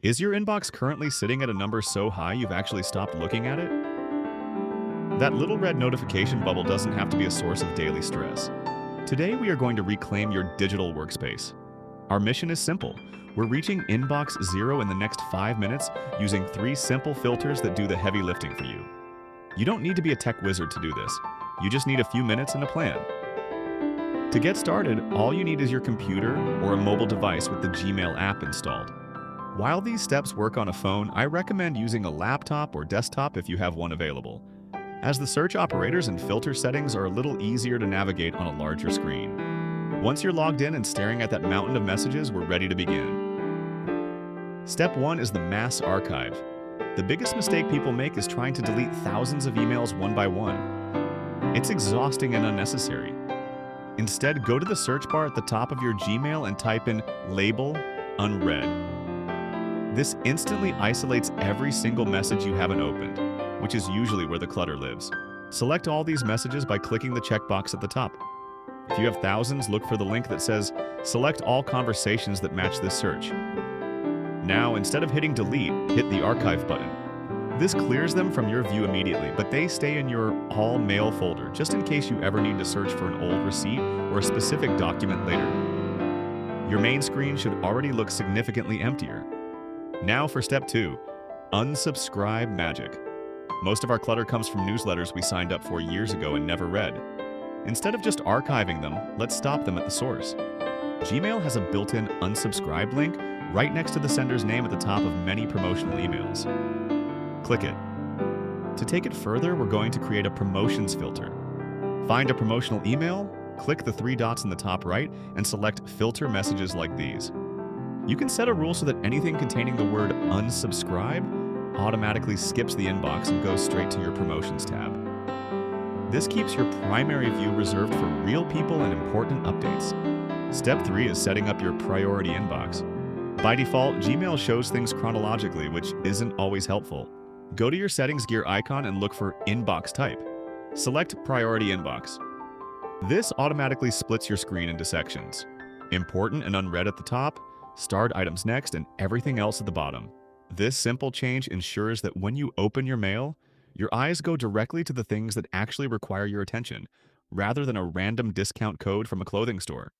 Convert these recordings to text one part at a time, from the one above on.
Is your inbox currently sitting at a number so high you've actually stopped looking at it? That little red notification bubble doesn't have to be a source of daily stress. Today, we are going to reclaim your digital workspace. Our mission is simple. We're reaching inbox zero in the next 5 minutes using 3 simple filters that do the heavy lifting for you. You don't need to be a tech wizard to do this. You just need a few minutes and a plan. To get started, all you need is your computer or a mobile device with the Gmail app installed. While these steps work on a phone, I recommend using a laptop or desktop if you have one available, as the search operators and filter settings are a little easier to navigate on a larger screen. Once you're logged in and staring at that mountain of messages, we're ready to begin. Step 1 is the mass archive. The biggest mistake people make is trying to delete thousands of emails one by one. It's exhausting and unnecessary. Instead, go to the search bar at the top of your Gmail and type in label unread. This instantly isolates every single message you haven't opened, which is usually where the clutter lives. Select all these messages by clicking the checkbox at the top. If you have thousands, look for the link that says select all conversations that match this search. Now, instead of hitting delete, hit the archive button. This clears them from your view immediately, but they stay in your all mail folder just in case you ever need to search for an old receipt or a specific document later. Your main screen should already look significantly emptier. Now for step 2, unsubscribe magic. Most of our clutter comes from newsletters we signed up for years ago and never read. Instead of just archiving them, let's stop them at the source. Gmail has a built-in unsubscribe link right next to the sender's name at the top of many promotional emails. Click it. To take it further, we're going to create a promotions filter. Find a promotional email, click the 3 dots in the top right, and select filter messages like these. You can set a rule so that anything containing the word unsubscribe automatically skips the inbox and goes straight to your promotions tab. This keeps your primary view reserved for real people and important updates. Step 3 is setting up your priority inbox. By default, Gmail shows things chronologically, which isn't always helpful. Go to your settings gear icon and look for Inbox Type. Select Priority Inbox. This automatically splits your screen into sections. Important and unread at the top, starred items next, and everything else at the bottom. This simple change ensures that when you open your mail, your eyes go directly to the things that actually require your attention, rather than a random discount code from a clothing store.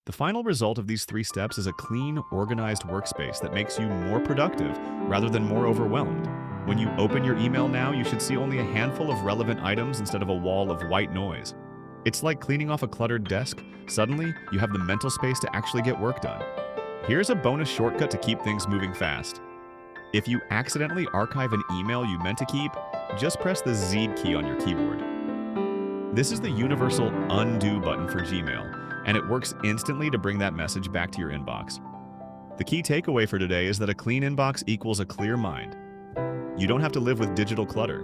The final result of these 3 steps is a clean, organized workspace that makes you more productive rather than more overwhelmed. When you open your email now, you should see only a handful of relevant items instead of a wall of white noise. It's like cleaning off a cluttered desk. Suddenly, you have the mental space to actually get work done. Here's a bonus shortcut to keep things moving fast. If you accidentally archive an email you meant to keep, just press the Z key on your keyboard. This is the universal undo button for Gmail, and it works instantly to bring that message back to your inbox. The key takeaway for today is that a clean inbox equals a clear mind. You don't have to live with digital clutter.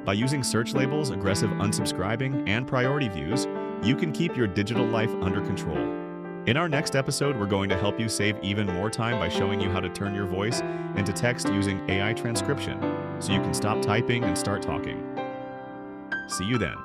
By using search labels, aggressive unsubscribing, and priority views, you can keep your digital life under control. In our next episode, we're going to help you save even more time by showing you how to turn your voice into text using AI transcription, so you can stop typing and start talking. See you then.